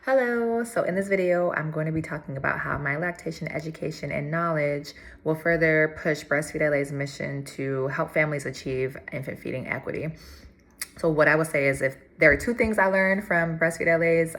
Hello, so in this video, I'm going to be talking about how my lactation education and knowledge will further push BreastfeedLA's mission to help families achieve infant feeding equity. So what I would say is if there are two things I learned from BreastfeedLA's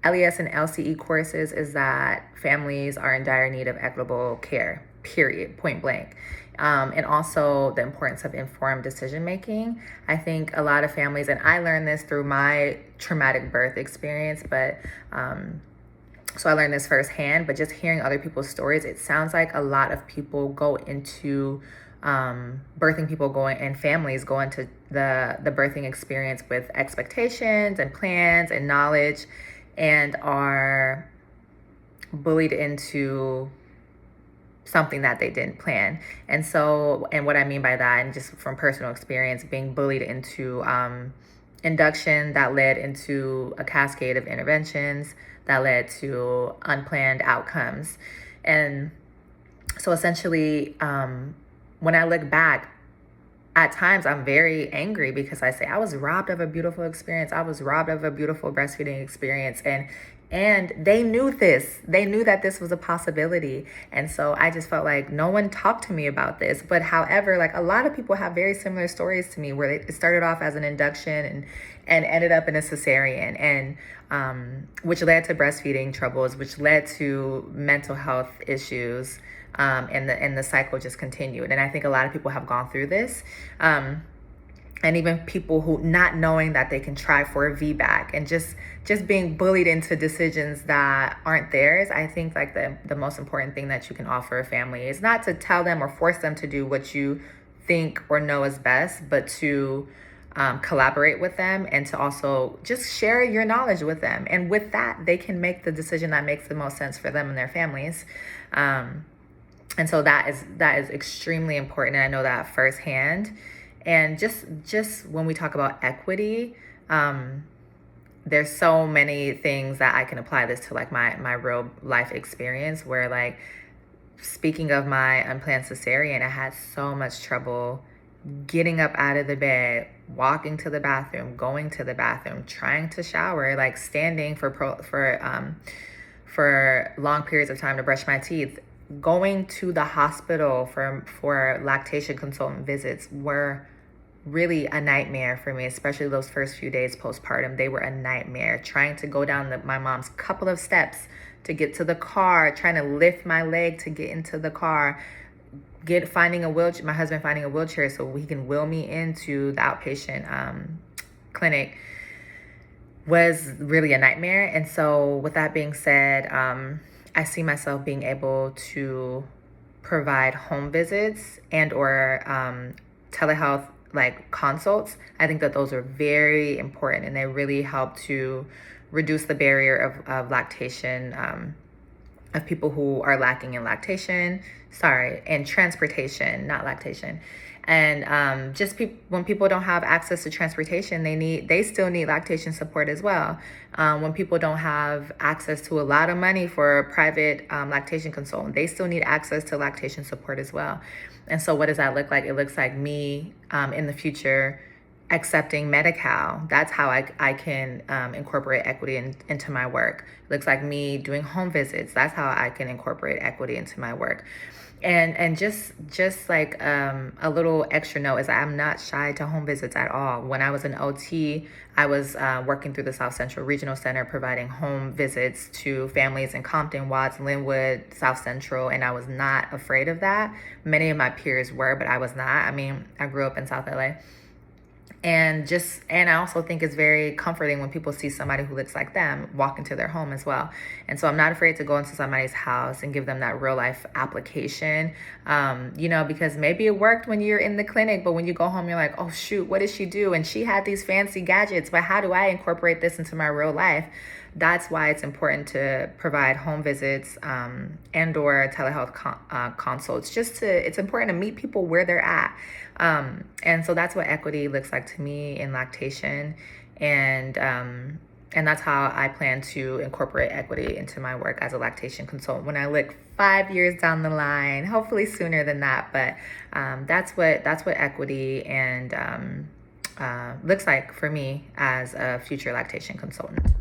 LES and LCE courses is that families are in dire need of equitable care, period, point blank. And also the importance of informed decision making. I think a lot of families, and I learned this through my traumatic birth experience, but so I learned this firsthand, but just hearing other people's stories, it sounds like a lot of people go into birthing people going and families go into the birthing experience with expectations and plans and knowledge and are bullied into something that they didn't plan. And what I mean by that, and just from personal experience, being bullied into induction that led into a cascade of interventions that led to unplanned outcomes. And so essentially, when I look back, at times I'm very angry because I say I was robbed of a beautiful experience. I was robbed of a beautiful breastfeeding experience. And they knew this. They knew that this was a possibility. And so I just felt like no one talked to me about this. But however, like a lot of people have very similar stories to me where it started off as an induction and ended up in a cesarean, and which led to breastfeeding troubles, which led to mental health issues. And the cycle just continued. And I think a lot of people have gone through this. And even people who not knowing that they can try for a VBAC and just being bullied into decisions that aren't theirs. I think like the most important thing that you can offer a family is not to tell them or force them to do what you think or know is best, but to collaborate with them and to also just share your knowledge with them. And with that, they can make the decision that makes the most sense for them and their families. And so that is extremely important. And I know that firsthand. And just when we talk about equity, there's so many things that I can apply this to, like my real life experience where, like, speaking of my unplanned cesarean, I had so much trouble getting up out of the bed, walking to the bathroom, going to the bathroom, trying to shower, like standing for long periods of time to brush my teeth. Going to the hospital for lactation consultant visits were really a nightmare for me, especially those first few days postpartum. They were a nightmare. Trying to go down my mom's couple of steps to get to the car, trying to lift my leg to get into the car, finding a wheelchair, my husband finding a wheelchair so he can wheel me into the outpatient clinic was really a nightmare. And so with that being said, I see myself being able to provide home visits and or telehealth like consults. I think that those are very important and they really help to reduce the barrier of lactation, of people who are lacking in and transportation, not lactation. And when people don't have access to transportation, they still need lactation support as well. When people don't have access to a lot of money for a private lactation consultant, they still need access to lactation support as well. And so what does that look like? It looks like me in the future accepting Medi-Cal. That's how I can incorporate equity into my work. It looks like me doing home visits. That's how I can incorporate equity into my work. And just like a little extra note is I'm not shy to home visits at all. When I was an OT, I was working through the South Central Regional Center, providing home visits to families in Compton, Watts, Linwood, South Central, and I was not afraid of that. Many of my peers were, but I was not. I mean, I grew up in South LA. And I also think it's very comforting when people see somebody who looks like them walk into their home as well. And so I'm not afraid to go into somebody's house and give them that real life application, because maybe it worked when you're in the clinic, but when you go home, you're like, oh shoot, what did she do? And she had these fancy gadgets, but how do I incorporate this into my real life? That's why it's important to provide home visits and or telehealth consults. It's important to meet people where they're at. And so that's what equity looks like to me in lactation. And that's how I plan to incorporate equity into my work as a lactation consultant when I look 5 years down the line, hopefully sooner than that. But that's what equity and looks like for me as a future lactation consultant.